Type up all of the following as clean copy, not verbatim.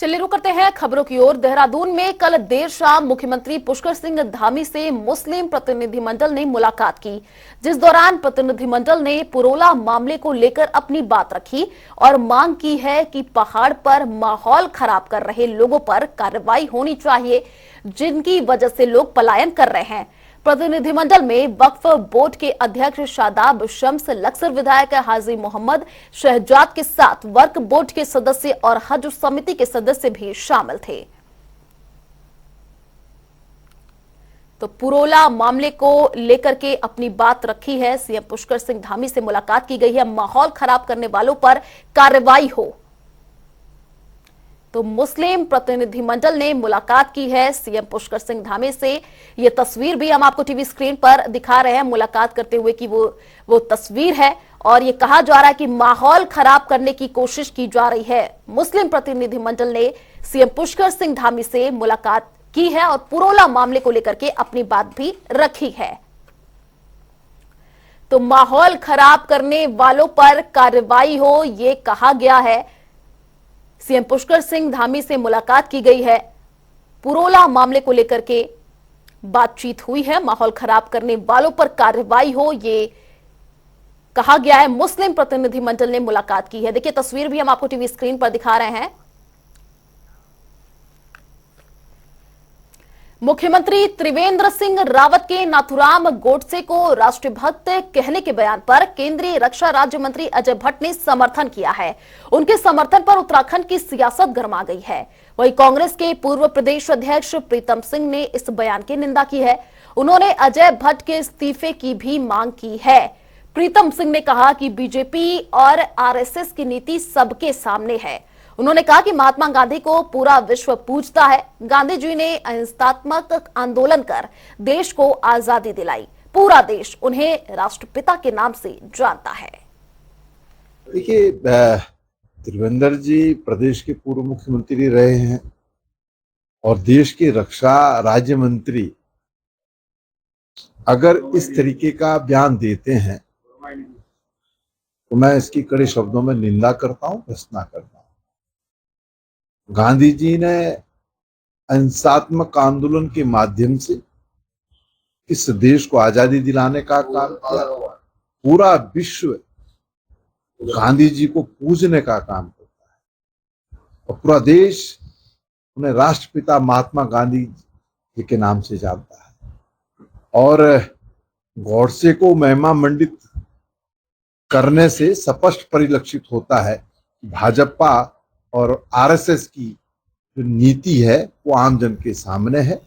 चलिए रुक करते हैं खबरों की ओर। देहरादून में कल देर शाम मुख्यमंत्री पुष्कर सिंह धामी से मुस्लिम प्रतिनिधिमंडल ने मुलाकात की, जिस दौरान प्रतिनिधिमंडल ने पुरोला मामले को लेकर अपनी बात रखी और मांग की है कि पहाड़ पर माहौल खराब कर रहे लोगों पर कार्रवाई होनी चाहिए, जिनकी वजह से लोग पलायन कर रहे हैं। प्रतिनिधिमंडल में वक्फ बोर्ड के अध्यक्ष शादाब शम्स, लक्सर विधायक हाजी मोहम्मद शहजाद के साथ वक्फ बोर्ड के सदस्य और हज समिति के सदस्य भी शामिल थे। तो पुरोला मामले को लेकर के अपनी बात रखी है सीएम पुष्कर सिंह धामी से मुलाकात की गई है। माहौल खराब करने वालों पर कार्रवाई हो। तो मुस्लिम प्रतिनिधिमंडल ने मुलाकात की है सीएम पुष्कर सिंह धामी से। ये तस्वीर भी हम आपको टीवी स्क्रीन पर दिखा रहे हैं मुलाकात करते हुए की वो तस्वीर है और ये कहा जा रहा है कि माहौल खराब करने की कोशिश की जा रही है। मुस्लिम प्रतिनिधिमंडल ने सीएम पुष्कर सिंह धामी से मुलाकात की है और पुरोला मामले को लेकर के अपनी बात भी रखी है। तो माहौल खराब करने वालों पर कार्रवाई हो, ये कहा गया है। सीएम पुष्कर सिंह धामी से मुलाकात की गई है, पुरोला मामले को लेकर के बातचीत हुई है। माहौल खराब करने वालों पर कार्रवाई हो, ये कहा गया है। मुस्लिम प्रतिनिधिमंडल ने मुलाकात की है। देखिए तस्वीर भी हम आपको टीवी स्क्रीन पर दिखा रहे हैं। मुख्यमंत्री त्रिवेंद्र सिंह रावत के नाथुराम गोडसे को राष्ट्रभक्त कहने के बयान पर केंद्रीय रक्षा राज्य मंत्री अजय भट्ट ने समर्थन किया है। उनके समर्थन पर उत्तराखंड की सियासत गर्मा गई है। वहीं कांग्रेस के पूर्व प्रदेश अध्यक्ष प्रीतम सिंह ने इस बयान की निंदा की है। उन्होंने अजय भट्ट के इस्तीफे की भी मांग की है। प्रीतम सिंह ने कहा कि बीजेपी और आरएसएस की नीति सबके सामने है। उन्होंने कहा कि महात्मा गांधी को पूरा विश्व पूजता है। गांधी जी ने अहिंसात्मक आंदोलन कर देश को आजादी दिलाई। पूरा देश उन्हें राष्ट्रपिता के नाम से जानता है। देखिए, त्रिवेंद्र जी प्रदेश के पूर्व मुख्यमंत्री रहे हैं और देश के रक्षा राज्य मंत्री अगर इस तरीके का बयान देते हैं तो मैं इसकी कड़े शब्दों में निंदा करता हूं, भर्त्सना करता हूं। गांधी जी ने अहिंसात्मक आंदोलन के माध्यम से इस देश को आजादी दिलाने का काम किया। पूरा विश्व गांधी जी को पूजने का काम करता है और पूरा देश उन्हें राष्ट्रपिता महात्मा गांधी जी के नाम से जानता है। और गॉडसे को महिमा मंडित करने से स्पष्ट परिलक्षित होता है कि भाजपा और आरएसएस की जो नीति है वो आम जन के सामने है।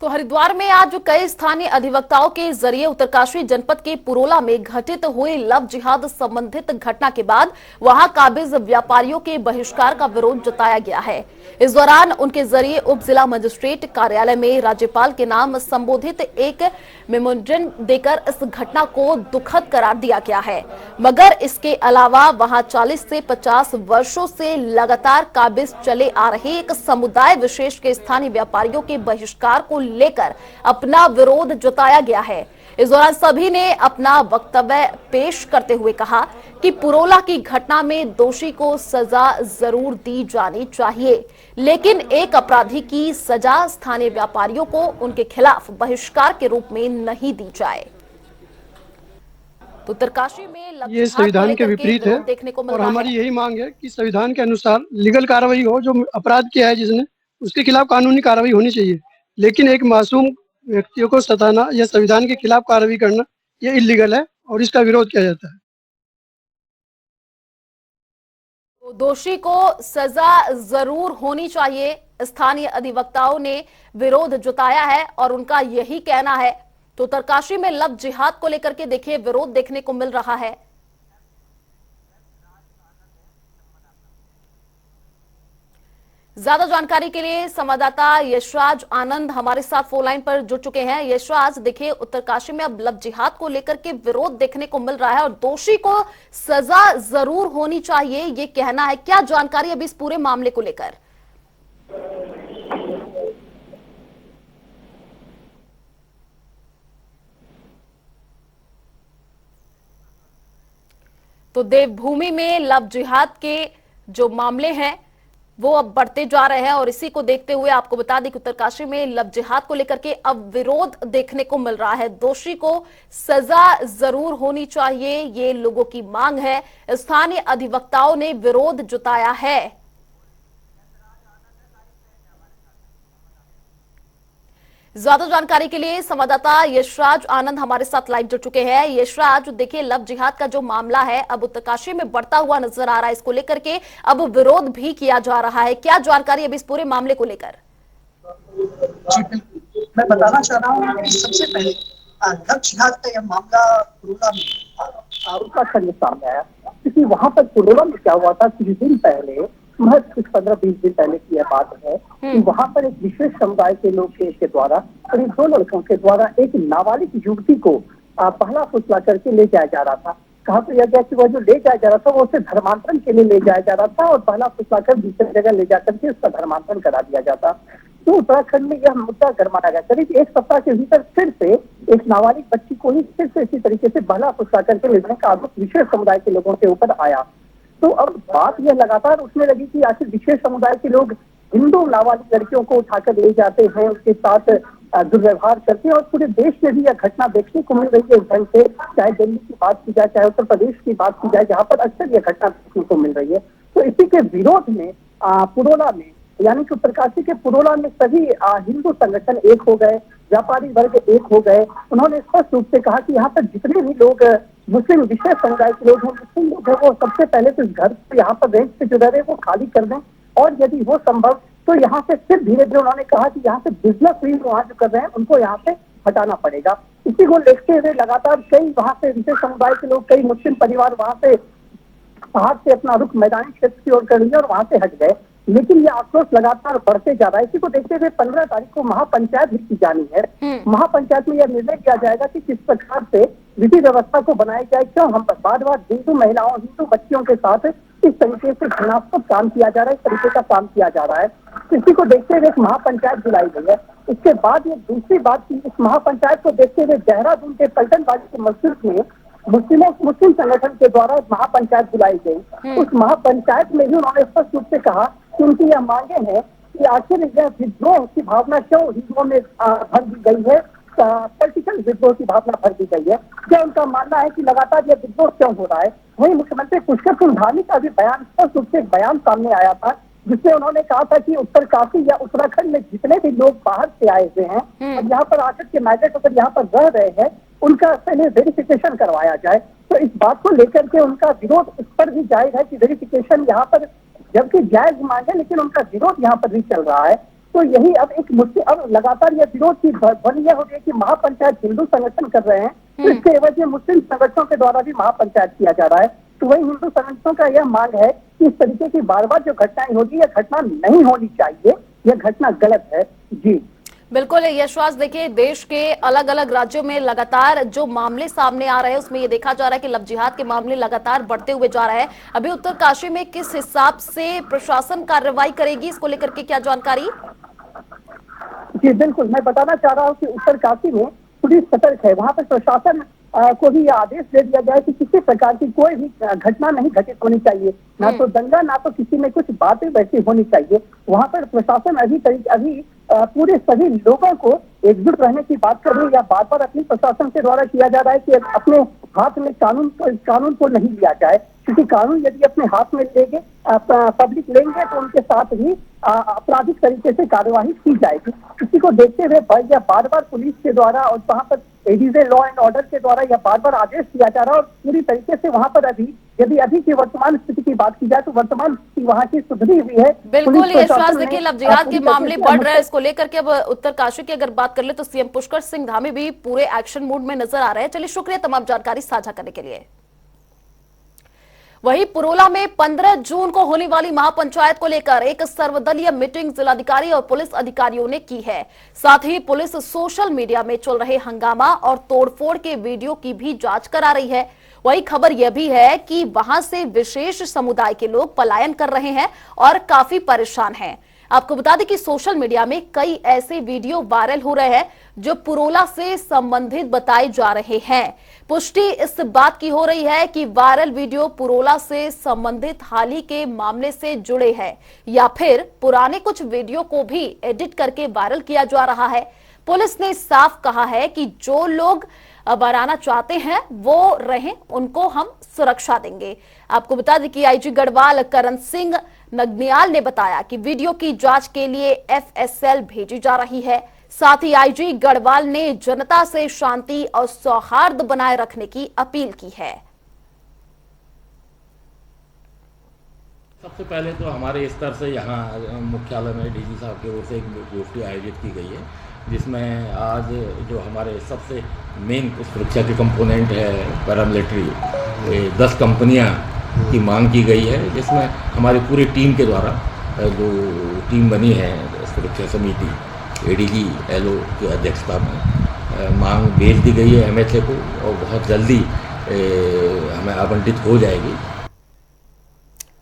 तो हरिद्वार में आज कई स्थानीय अधिवक्ताओं के जरिए उत्तरकाशी जनपद के पुरोला में घटित हुए लव जिहाद संबंधित घटना के बाद वहां काबिज व्यापारियों के बहिष्कार का विरोध जताया गया है। इस दौरान उनके जरिए उप जिला मजिस्ट्रेट कार्यालय में राज्यपाल के नाम संबोधित एक मेमोरेंडम देकर इस घटना को दुखद करार दिया गया है। मगर इसके अलावा वहां 40 से 50 वर्षों से लगातार काबिज चले आ रहे एक समुदाय विशेष के स्थानीय व्यापारियों के बहिष्कार को लेकर अपना विरोध जताया गया है। इस दौरान सभी ने अपना वक्तव्य पेश करते हुए कहा कि पुरोला की घटना में दोषी को सजा जरूर दी जानी चाहिए, लेकिन एक अपराधी की सजा स्थानीय व्यापारियों को उनके खिलाफ बहिष्कार के रूप में नहीं दी जाए। तो उत्तरकाशी में ये संविधान के विपरीत है देखने को मिल और रहा हमारी है। यही मांग है कि संविधान के अनुसार लीगल कार्रवाई हो। जो अपराध किया है जिसने, उसके खिलाफ कानूनी कार्रवाई होनी चाहिए, लेकिन एक मासूम व्यक्तियों को सताना या संविधान के खिलाफ कार्रवाई करना ये इलीगल है और इसका विरोध किया जाता है। तो दोषी को सजा जरूर होनी चाहिए। स्थानीय अधिवक्ताओं ने विरोध जताया है और उनका यही कहना है। तो उत्तरकाशी में लव जिहाद को लेकर के देखिए विरोध देखने को मिल रहा है। ज्यादा जानकारी के लिए संवाददाता यशराज आनंद हमारे साथ फोन लाइन पर जुड़ चुके हैं। यशराज, देखिए उत्तरकाशी में अब लव जिहाद को लेकर के विरोध देखने को मिल रहा है और दोषी को सजा जरूर होनी चाहिए, ये कहना है। क्या जानकारी अभी इस पूरे मामले को लेकर? तो देवभूमि में लव जिहाद के जो मामले हैं वो अब बढ़ते जा रहे हैं और इसी को देखते हुए आपको बता दें कि उत्तरकाशी में लव जिहाद को लेकर के अब विरोध देखने को मिल रहा है। दोषी को सजा जरूर होनी चाहिए, ये लोगों की मांग है। स्थानीय अधिवक्ताओं ने विरोध जताया है। ज्यादा जानकारी के लिए संवाददाता यशराज आनंद हमारे साथ लाइव जुड़ चुके हैं। यशराज, देखिए लव जिहाद का जो मामला है अब उत्तरकाशी में बढ़ता हुआ नजर आ रहा है, इसको लेकर के अब विरोध भी किया जा रहा है। क्या जानकारी अब इस पूरे मामले को लेकर? जी बिल्कुल, मैं बताना चाह रहा हूँ कि सबसे पहले लव जिहाद का यह मामला पुरोला में उत्तराखंड में सामने आया, क्योंकि वहां पर पुरोला में क्या हुआ था कुछ दिन पहले, महज कुछ 15-20 दिन पहले की यह बात है कि वहां पर एक विशेष समुदाय के लोग के द्वारा करीब 2 लड़कों के द्वारा एक नाबालिग युवती को पहला फुसला करके ले जाया जा रहा था। कहा तो यह गया कि वह जो ले जाया जा रहा था वो उसे धर्मांतरण के लिए ले जाया जा रहा था और पहला फुसला कर दूसरी जगह ले जाकर के उसका धर्मांतरण करा दिया जाता। तो उत्तराखंड में यह मुद्दा गरमाया गया। करीब 1 सप्ताह के भीतर फिर से एक नाबालिग बच्ची को ही फिर से इसी तरीके से पहला फुसला करके ले जाने का आरोप विशेष समुदाय के लोगों के ऊपर आया। तो अब बात यह लगातार उसमें लगी कि आखिर विशेष समुदाय के लोग हिंदू नाबालिग लड़कियों को उठाकर ले जाते हैं, उसके साथ दुर्व्यवहार करते हैं और पूरे देश में भी यह घटना देखने को मिल रही है। ढंग से चाहे दिल्ली की बात की जाए, चाहे उत्तर प्रदेश की बात की जाए, जहाँ पर अक्सर यह घटना देखने को मिल रही है। तो इसी के विरोध में पुरोला में, यानी कि उत्तरकाशी के पुरोला में सभी हिंदू संगठन एक हो गए, व्यापारी वर्ग एक हो गए। उन्होंने स्पष्ट रूप से कहा कि यहाँ पर जितने भी लोग मुस्लिम विशेष समुदाय के लोग हैं, मुस्लिम लोग हैं, वो सबसे पहले तो इस घर को यहाँ पर रेंट से जो रह रहे वो खाली कर दें और यदि वो संभव तो यहाँ से फिर धीरे धीरे उन्होंने कहा कि यहाँ से बिजनेस भी वहाँ जो कर रहे हैं उनको यहाँ से हटाना पड़ेगा। इसी को देखते हुए लगातार कई वहाँ से विशेष समुदाय के लोग, कई मुस्लिम परिवार वहाँ से पहाड़ से अपना रुख मैदानी क्षेत्र की ओर कर लिया और वहाँ से हट गए। लेकिन यह आक्रोश लगातार बढ़ते जा रहा है। इसी को देखते हुए 15 तारीख को महापंचायत भी की जानी है। महापंचायत में यह निर्णय किया जाएगा कि किस प्रकार से विधि व्यवस्था को बनाया जाए। क्यों हम बार बार हिंदू महिलाओं, हिंदू बच्चियों के साथ इस तरीके से घृणास्पद काम किया जा रहा है, इस तरीके का काम किया जा रहा है। इसी को देखते हुए एक महापंचायत बुलाई गई है। इसके बाद ये दूसरी बात की, इस महापंचायत को देखते हुए देहरादून के पलटनबाजी के मस्जिद में मुस्लिम संगठन के द्वारा महापंचायत बुलाई गई। उस महापंचायत में भी उन्होंने स्पष्ट रूप से कहा कि उनकी यह मांगे हैं कि आखिर यह विद्रोह की भावना क्यों हिंदुओं में भर दी गई है, पॉलिटिकल विद्रोह की भावना भर दी गई है। क्या उनका मानना है कि लगातार यह विद्रोह क्यों हो रहा है। वहीं मुख्यमंत्री पुष्कर सिंह धामी का भी बयान, स्पष्ट रूप से एक बयान सामने आया था जिसमें उन्होंने कहा था कि उत्तरकाशी या उत्तराखंड में जितने भी लोग बाहर से आए हुए हैं और यहाँ पर आकर के माइग्रेट होकर यहाँ पर रह रहे हैं, उनका पहले वेरिफिकेशन करवाया जाए। तो इस बात को लेकर के उनका विरोध इस पर भी जायज है कि वेरिफिकेशन यहाँ पर जबकि जायज मांग है, लेकिन उनका विरोध यहाँ पर भी चल रहा है। तो यही अब एक मुद्दे, अब लगातार यह विरोध की ध्वनि यह हो रही है कि महापंचायत हिंदू संगठन कर रहे हैं, तो इसके एवज में मुस्लिम संगठनों के द्वारा भी महापंचायत किया जा रहा है। तो वही हिंदू संगठनों का यह मांग है कि इस तरीके की बार बार जो घटनाएं हो रही है, यह घटना नहीं होनी चाहिए, यह घटना गलत है। जी बिल्कुल यशवास, देखिए देश के अलग अलग राज्यों में लगातार जो मामले सामने आ रहे हैं उसमें ये देखा जा रहा है कि लव जिहाद के मामले लगातार बढ़ते हुए जा रहे हैं। अभी उत्तरकाशी में किस हिसाब से प्रशासन कार्रवाई करेगी, इसको लेकर के क्या जानकारी? जी बिल्कुल, मैं बताना चाह रहा हूँ कि उत्तरकाशी में पुलिस सतर्क है। वहाँ पर प्रशासन को भी यह आदेश दे दिया गया है कि किसी प्रकार की कोई भी घटना नहीं घटित होनी चाहिए, ना तो दंगा, ना तो किसी में कुछ बातें वैसी होनी चाहिए। वहाँ पर प्रशासन अभी पूरे सभी लोगों को एकजुट रहने की बात कर रही है या बार बार अपनी प्रशासन के द्वारा किया जा रहा है कि अपने हाथ में कानून को नहीं लिया जाए, क्योंकि कानून यदि अपने हाथ में लेंगे, पब्लिक लेंगे तो उनके साथ ही आपराधिक तरीके से कार्यवाही की जाएगी। इसी को देखते हुए यह बार बार पुलिस के द्वारा और वहाँ पर एडीजे लॉ एंड ऑर्डर के द्वारा यह बार बार आदेश दिया जा रहा है और पूरी तरीके से वहाँ पर अभी की वर्तमान स्थिति की बात की जाए तो वर्तमान स्थिति वहाँ की सुधरी हुई है। बिल्कुल यशवास, देखिए लव जिहाद के मामले बढ़ रहे हैं, इसको लेकर के अब उत्तरकाशी की अगर बात कर ले तो सीएम पुष्कर सिंह धामी भी पूरे एक्शन मूड में नजर आ रहे हैं। चलिए शुक्रिया तमाम जानकारी साझा करने के लिए। वहीं पुरोला में 15 जून को होने वाली महापंचायत को लेकर एक सर्वदलीय मीटिंग जिलाधिकारी और पुलिस अधिकारियों ने की है। साथ ही पुलिस सोशल मीडिया में चल रहे हंगामा और तोड़फोड़ के वीडियो की भी जांच करा रही है। वही खबर यह भी है कि वहां से विशेष समुदाय के लोग पलायन कर रहे हैं और काफी परेशान हैं। आपको बता दें कि सोशल मीडिया में कई ऐसे वीडियो वायरल हो रहे हैं जो पुरोला से संबंधित बताए जा रहे हैं। पुष्टि इस बात की हो रही है कि वायरल वीडियो पुरोला से संबंधित हाल ही के मामले से जुड़े हैं या फिर पुराने कुछ वीडियो को भी एडिट करके वायरल किया जा रहा है। पुलिस ने साफ कहा है कि जो लोग बनाना चाहते हैं वो रहें, उनको हम सुरक्षा देंगे। आपको बता दें कि आईजी गढ़वाल करण सिंह नगनियाल ने बताया कि वीडियो की जांच के लिए एफएसएल भेजी जा रही है। साथ ही आईजी गढ़वाल ने जनता से शांति और सौहार्द बनाए रखने की अपील की है। सबसे पहले तो हमारे स्तर से यहाँ मुख्यालय में डीजी साहब की ओर से एक गोष्ठी आयोजित की गई है, जिसमें आज जो हमारे सबसे मेन सुरक्षा के कंपोनेंट है पैरामिलिट्री 10 कंपनियां की मांग की गई है, जिसमें हमारी पूरी टीम के द्वारा जो टीम बनी है सुरक्षा समिति एडीजी एलओ की अध्यक्षता में मांग भेज दी गई है एमएचए को और बहुत जल्दी हमें आवंटित हो जाएगी।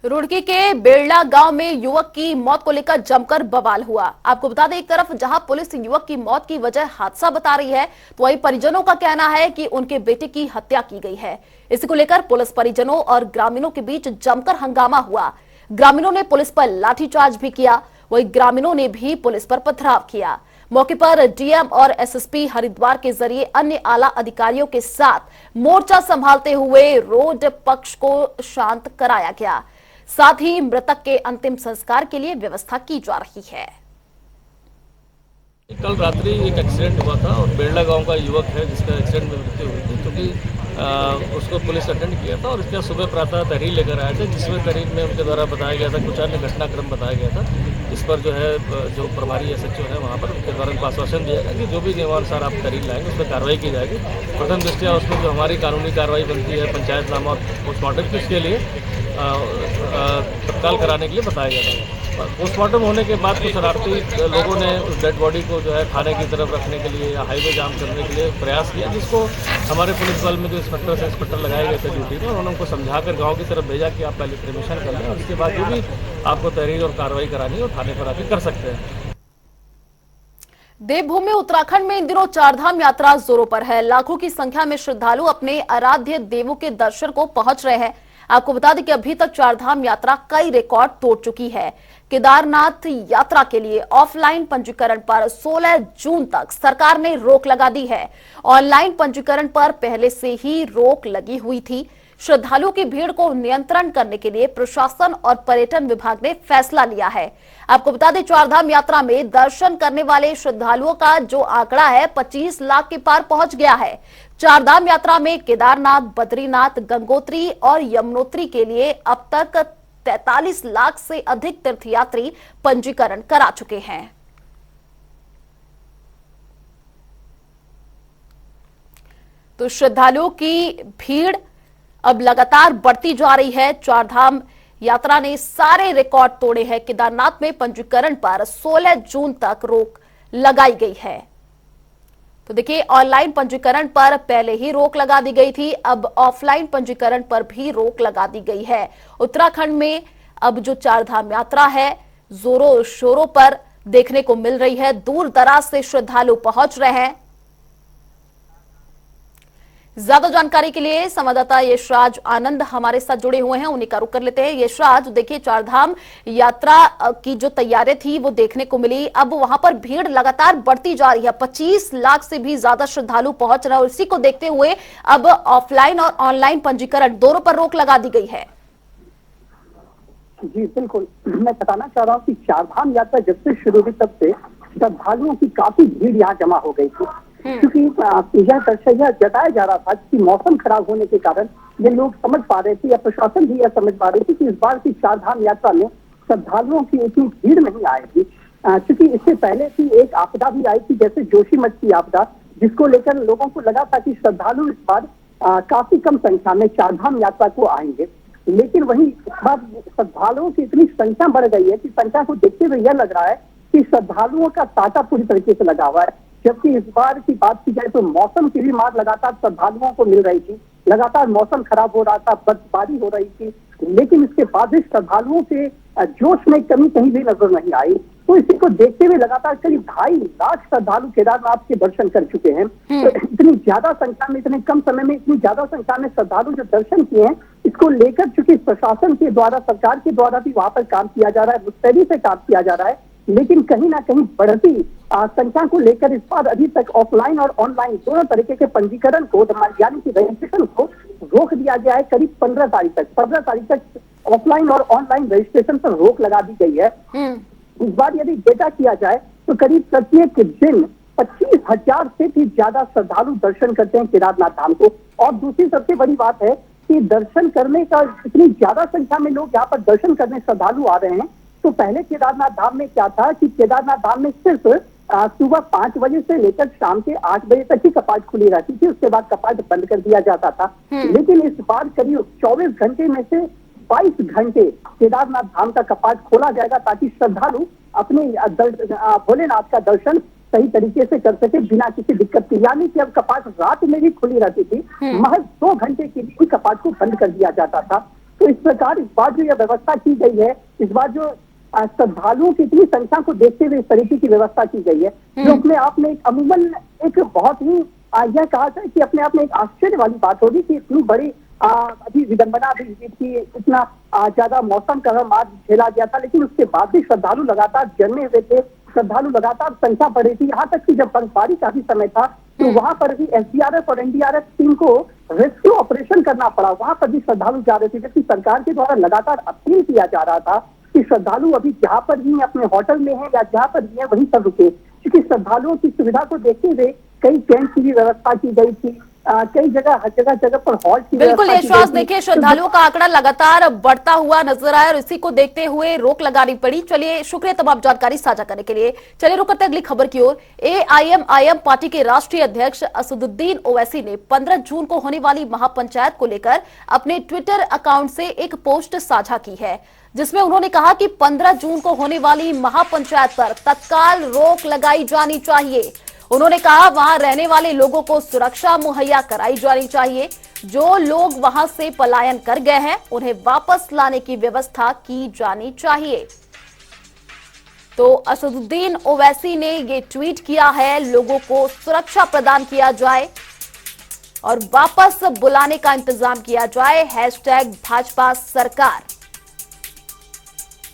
रुड़की के बेड़ला गांव में युवक की मौत को लेकर जमकर बवाल हुआ। आपको बता दें, एक तरफ जहां पुलिस युवक की मौत की वजह हादसा बता रही है, तो वहीं परिजनों का कहना है कि उनके बेटे की हत्या की गई है। इसी को लेकर पुलिस परिजनों और ग्रामीणों के बीच जमकर हंगामा हुआ। ग्रामीणों ने पुलिस पर लाठीचार्ज भी किया, वहीं ग्रामीणों ने भी पुलिस पर पथराव किया। मौके पर डीएम और एसएसपी हरिद्वार के जरिए अन्य आला अधिकारियों के साथ मोर्चा संभालते हुए रोड पक्ष को शांत कराया गया। साथ ही मृतक के अंतिम संस्कार के लिए व्यवस्था की जा रही है। कल रात्रि एक एक्सीडेंट हुआ था और बेड़ला गांव का युवक है जिसका एक्सीडेंट में मृत्यु हुई थी, क्योंकि उसको पुलिस अटेंड किया था और इसका सुबह प्रातः तहरीर लेकर आए थे, जिसमें तहरीर में उनके द्वारा बताया गया था, कुछ अन्य घटनाक्रम बताया गया था। इस पर जो है जो प्रभारी एसएचओ है वहाँ पर उनके द्वारा उनको आश्वासन दिया गया कि जो भी नियमानुसार आप तहरीर लाएंगे उस पर कार्रवाई की जाएगी। प्रथम दृष्टया उसमें जो हमारी कानूनी कार्रवाई बनती है पंचायतनामा और पोस्टमार्टम की, उसके लिए तत्काल कराने के लिए बताया गया था। पोस्टमार्टम होने के बाद कुछ शरारती लोगों ने उस डेड बॉडी को जो है थाने की तरफ रखने के लिए या हाईवे जाम करने के लिए प्रयास किया, जिसको हमारे पुलिस बल में जो इंस्पेक्टर लगाए गए थे ड्यूटी में, उन्होंने उनको समझाकर गांव की तरफ भेजा कि आप पहले परमिशन कर लें और इसके बाद जो भी आपको तहरीर और कार्रवाई करानी है वो थाने पर आके कर सकते हैं। देवभूमि उत्तराखंड में इन दिनों चारधाम यात्रा जोरों पर है। लाखों की संख्या में श्रद्धालु अपने आराध्य देवों के दर्शन को पहुंच रहे हैं। आपको बता दें कि अभी तक चारधाम यात्रा कई रिकॉर्ड तोड़ चुकी है। केदारनाथ यात्रा के लिए ऑफलाइन पंजीकरण पर 16 जून तक सरकार ने रोक लगा दी है। ऑनलाइन पंजीकरण पर पहले से ही रोक लगी हुई थी। श्रद्धालुओं की भीड़ को नियंत्रण करने के लिए प्रशासन और पर्यटन विभाग ने फैसला लिया है। आपको बता दें, चारधाम यात्रा में दर्शन करने वाले श्रद्धालुओं का जो आंकड़ा है 25 लाख के पार पहुंच गया है। चारधाम यात्रा में केदारनाथ, बद्रीनाथ, गंगोत्री और यमुनोत्री के लिए अब तक 43 लाख से अधिक तीर्थयात्री पंजीकरण करा चुके हैं। तो श्रद्धालुओं की भीड़ अब लगातार बढ़ती जा रही है। चारधाम यात्रा ने सारे रिकॉर्ड तोड़े हैं। केदारनाथ में पंजीकरण पर 16 जून तक रोक लगाई गई है। तो देखिए, ऑनलाइन पंजीकरण पर पहले ही रोक लगा दी गई थी, अब ऑफलाइन पंजीकरण पर भी रोक लगा दी गई है। उत्तराखंड में अब जो चारधाम यात्रा है जोरों शोरों पर देखने को मिल रही है। दूर दराज से श्रद्धालु पहुंच रहे हैं। ज्यादा जानकारी के लिए संवाददाता यशराज आनंद हमारे साथ जुड़े हुए हैं, उन्हीं का रुख कर लेते हैं। यशराज, देखिए चारधाम यात्रा की जो तैयारियां थी वो देखने को मिली, अब वहां पर भीड़ लगातार बढ़ती जा रही है। 25 लाख से भी ज्यादा श्रद्धालु पहुंच रहे हैं और इसी को देखते हुए अब ऑफलाइन और ऑनलाइन पंजीकरण दोनों पर रोक लगा दी गई है। जी बिल्कुल, मैं बताना चाह रहा हूँ कि चारधाम यात्रा जब से शुरू हुई तब से श्रद्धालुओं की काफी भीड़ यहाँ जमा हो गई थी, क्योंकि यह जताया जा रहा था कि मौसम खराब होने के कारण ये लोग समझ पा रहे थे या प्रशासन भी यह समझ पा रही थी कि इस बार की चारधाम यात्रा में श्रद्धालुओं की इतनी भीड़ नहीं आएगी, क्योंकि इससे पहले की एक आपदा भी आई थी, जैसे जोशीमठ की आपदा, जिसको लेकर लोगों को लगा था कि श्रद्धालु इस बार काफी कम संख्या में चारधाम यात्रा को आएंगे। लेकिन वहीं इस बार श्रद्धालुओं की इतनी संख्या बढ़ गई है कि संख्या को देखते हुए यह लग रहा है कि श्रद्धालुओं का तांता पूरी तरीके से लगा हुआ है। जबकि इस बार की बात की जाए तो मौसम की भी मार लगातार श्रद्धालुओं को मिल रही थी, लगातार मौसम खराब हो रहा था, बर्फबारी हो रही थी, लेकिन इसके बाद भी श्रद्धालुओं के जोश में कमी कहीं भी नजर नहीं आई। तो इसी को देखते हुए लगातार करीब 2.5 लाख श्रद्धालु केदारनाथ के दर्शन कर चुके हैं। तो इतनी ज्यादा संख्या में, इतने कम समय में इतनी ज्यादा संख्या में श्रद्धालु जो दर्शन किए हैं, इसको लेकर चूंकि प्रशासन के द्वारा, सरकार के द्वारा भी वहां पर काम किया जा रहा है, मुस्तैदी से काम किया जा रहा है, लेकिन कहीं ना कहीं बढ़ती संख्या को लेकर इस बार अभी तक ऑफलाइन और ऑनलाइन दोनों तरीके के पंजीकरण को, यानी कि रजिस्ट्रेशन को रोक दिया गया है। करीब 15 तारीख तक ऑफलाइन और ऑनलाइन रजिस्ट्रेशन पर रोक लगा दी गई है। इस बार यदि डेटा किया जाए तो करीब प्रत्येक दिन 25,000 से भी ज्यादा श्रद्धालु दर्शन करते हैं केदारनाथ धाम को। और दूसरी सबसे बड़ी बात है कि दर्शन करने का, इतनी ज्यादा संख्या में लोग यहाँ पर दर्शन करने श्रद्धालु आ रहे हैं। तो पहले केदारनाथ धाम में क्या था कि केदारनाथ धाम में सिर्फ सुबह 5 बजे से लेकर शाम के 8 बजे तक ही कपाट खुली रहती थी, उसके बाद कपाट बंद कर दिया जाता था। लेकिन इस बार करीब 24 घंटे में से 22 घंटे केदारनाथ धाम का कपाट खोला जाएगा, ताकि श्रद्धालु अपने भोलेनाथ का दर्शन सही तरीके से कर सके बिना किसी दिक्कत के। यानी कि अब कपाट रात में भी खुली रहती थी, महज 2 घंटे के लिए कपाट को बंद कर दिया जाता था। तो इस प्रकार इस बार जो यह व्यवस्था की गई है, इस बार जो श्रद्धालुओं की इतनी संख्या को देखते हुए इस तरीके की व्यवस्था की गई है, जो अपने आप में अमूमन एक बहुत ही यह कहा जाए कि अपने आप में एक आश्चर्य वाली बात होगी कि इतनी बड़ी अभी विडंबना भी हुई थी, इतना ज्यादा मौसम का मार झेला गया था, लेकिन उसके बाद भी श्रद्धालु लगातार जन्मे हुए थे, श्रद्धालु लगातार संख्या बढ़ रही थी। यहाँ तक कि जब बर्फबारी का भी समय था तो वहां पर भी एसडीआरएफ और एनडीआरएफ टीम को रेस्क्यू ऑपरेशन करना पड़ा, वहां पर भी श्रद्धालु जा रहे थे, जबकि सरकार के द्वारा लगातार अपील किया जा रहा था कि श्रद्धालु अभी जहाँ पर भी अपने होटल में है या जहाँ पर भी है वहीं पर रुके, क्योंकि श्रद्धालुओं की सुविधा को देखते हुए कई टेंट की भी व्यवस्था की गई थी, कई जगह हर जगह पर हॉल्ट की बिल्कुल यशराज, देखिए श्रद्धालुओं का आंकड़ा लगातार बढ़ता हुआ नजर आया और इसी को देखते हुए रोक लगानी पड़ी। चलिए, शुक्रिया तमाम जानकारी साझा करने के लिए। चलिए रुक करते अगली खबर की ओर। एआईएमआईएम पार्टी के राष्ट्रीय अध्यक्ष असदुद्दीन ओवैसी ने 15 जून को होने वाली महापंचायत को लेकर अपने ट्विटर अकाउंट से एक पोस्ट साझा की है, जिसमें उन्होंने कहा कि 15 जून को होने वाली महापंचायत पर तत्काल रोक लगाई जानी चाहिए। उन्होंने कहा वहां रहने वाले लोगों को सुरक्षा मुहैया कराई जानी चाहिए, जो लोग वहां से पलायन कर गए हैं उन्हें वापस लाने की व्यवस्था की जानी चाहिए। तो असदुद्दीन ओवैसी ने ये ट्वीट किया है, लोगों को सुरक्षा प्रदान किया जाए और वापस बुलाने का इंतजाम किया जाए, #भाजपा सरकार।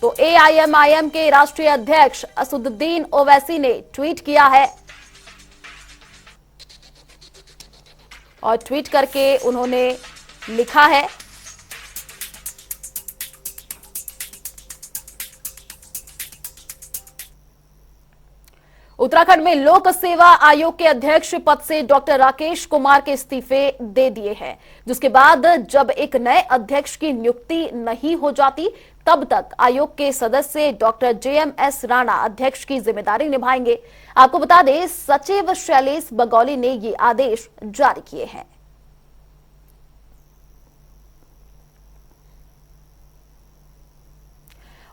तो एआईएमआईएम के राष्ट्रीय अध्यक्ष असदुद्दीन ओवैसी ने ट्वीट किया है और ट्वीट करके उन्होंने लिखा है, उत्तराखंड में लोक सेवा आयोग के अध्यक्ष पद से डॉक्टर राकेश कुमार के इस्तीफे दे दिए हैं, जिसके बाद जब एक नए अध्यक्ष की नियुक्ति नहीं हो जाती तब तक आयोग के सदस्य डॉक्टर JMS राणा अध्यक्ष की जिम्मेदारी निभाएंगे। आपको बता दें, सचिव शैलेश बगौली ने ये आदेश जारी किए हैं।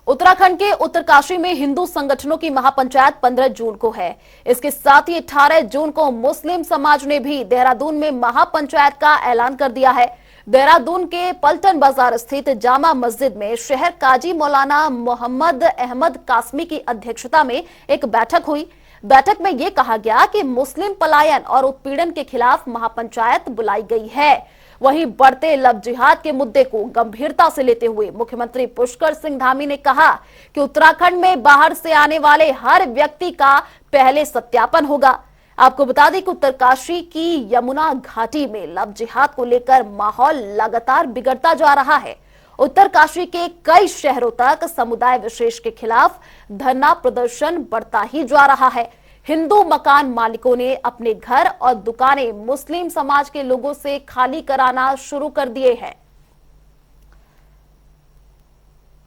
उत्तराखंड के उत्तरकाशी में हिंदू संगठनों की महापंचायत 15 जून को है। इसके साथ ही 18 जून को मुस्लिम समाज ने भी देहरादून में महापंचायत का ऐलान कर दिया है। देहरादून के पलटन बाजार स्थित जामा मस्जिद में शहर काजी मौलाना मोहम्मद अहमद कासमी की अध्यक्षता में एक बैठक हुई। बैठक में यह कहा गया कि मुस्लिम पलायन और उत्पीड़न के खिलाफ महापंचायत बुलाई गई है। वहीं बढ़ते लव जिहाद के मुद्दे को गंभीरता से लेते हुए मुख्यमंत्री पुष्कर सिंह धामी ने कहा कि उत्तराखंड में बाहर से आने वाले हर व्यक्ति का पहले सत्यापन होगा। आपको बता दें कि उत्तरकाशी की यमुना घाटी में लव जिहाद को लेकर माहौल लगातार बिगड़ता जा रहा है। उत्तरकाशी के कई शहरों तक समुदाय विशेष के खिलाफ धरना प्रदर्शन बढ़ता ही जा रहा है। हिंदू मकान मालिकों ने अपने घर और दुकानें मुस्लिम समाज के लोगों से खाली कराना शुरू कर दिए हैं।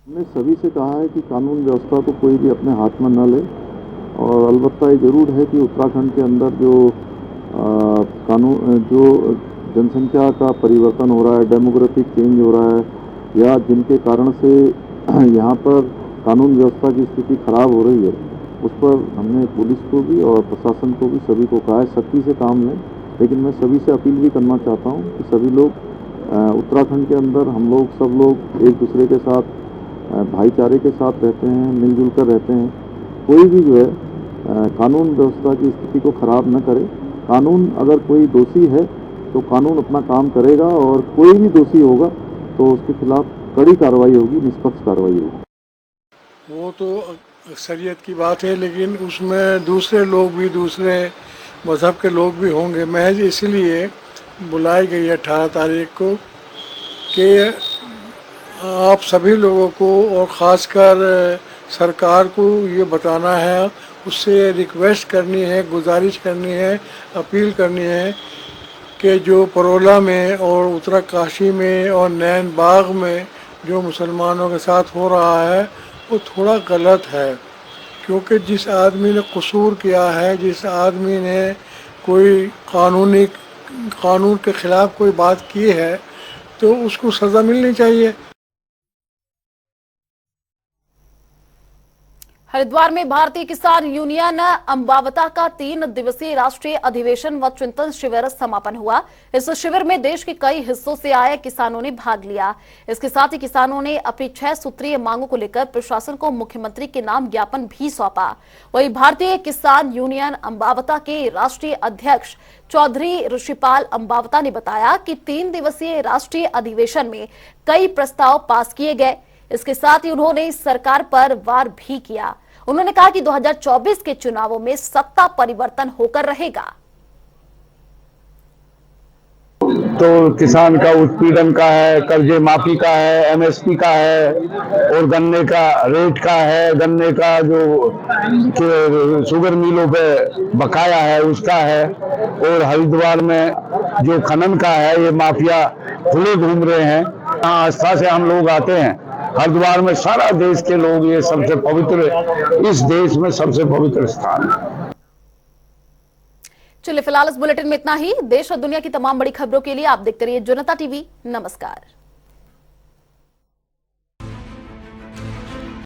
हमने सभी से कहा है कि कानून व्यवस्था को कोई भी अपने हाथ में न ले, और अलबत्ता ये जरूर है कि उत्तराखंड के अंदर जो जनसंख्या का परिवर्तन हो रहा है, डेमोग्राफिक चेंज हो रहा है, या जिनके कारण से यहाँ पर कानून व्यवस्था की स्थिति खराब हो रही है, उस पर हमने पुलिस को भी और प्रशासन को भी सभी को कहा है सख्ती से काम लें। लेकिन मैं सभी से अपील भी करना चाहता हूँ कि सभी लोग उत्तराखंड के अंदर हम लोग सब लोग एक दूसरे के साथ भाईचारे के साथ रहते हैं, मिलजुल कर रहते हैं, कोई भी जो है कानून व्यवस्था की स्थिति को खराब न करे। कानून अगर कोई दोषी है तो कानून अपना काम करेगा और कोई भी दोषी होगा तो उसके खिलाफ कड़ी कार्रवाई होगी, निष्पक्ष कार्रवाई होगी। वो तो अक्सरियत की बात है, लेकिन उसमें दूसरे लोग भी, दूसरे मज़हब के लोग भी होंगे। महज इसलिए बुलाई गई है 18 तारीख को कि आप सभी लोगों को और ख़ासकर सरकार को ये बताना है, उससे रिक्वेस्ट करनी है, गुजारिश करनी है, अपील करनी है कि जो परोला में और उत्तरकाशी में और नैन बाग में जो मुसलमानों के साथ हो रहा है वो थोड़ा गलत है। क्योंकि जिस आदमी ने कसूर किया है, जिस आदमी ने कोई कानून के ख़िलाफ़ कोई बात की है तो उसको सज़ा मिलनी चाहिए। हरिद्वार में भारतीय किसान यूनियन अम्बावता का 3 दिवसीय राष्ट्रीय अधिवेशन व चिंतन शिविर समापन हुआ। इस शिविर में देश के कई हिस्सों से आए किसानों ने भाग लिया। इसके साथ ही किसानों ने अपनी 6 सूत्रीय मांगों को लेकर प्रशासन को मुख्यमंत्री के नाम ज्ञापन भी सौंपा। वहीं भारतीय किसान यूनियन अम्बावता के राष्ट्रीय अध्यक्ष चौधरी ऋषिपाल अम्बावता ने बताया कि 3 दिवसीय राष्ट्रीय अधिवेशन में कई प्रस्ताव पास किए गए। इसके साथ ही उन्होंने सरकार पर वार भी किया। उन्होंने कहा कि 2024 के चुनावों में सत्ता परिवर्तन होकर रहेगा। तो किसान का उत्पीड़न का है, कर्जे माफी का है, एमएसपी का है और गन्ने का रेट का है, गन्ने का जो शुगर मिलों पे बकाया है उसका है, और हरिद्वार में जो खनन का है ये माफिया खुले घूम रहे हैं। यहाँ आस्था से हम लोग आते हैं हरिद्वार में, सारा देश के लोग, ये सबसे पवित्र, इस देश में सबसे पवित्र स्थान है। चलिए फिलहाल इस बुलेटिन में इतना ही। देश और दुनिया की तमाम बड़ी खबरों के लिए आप देखते रहिए जनता टीवी। नमस्कार।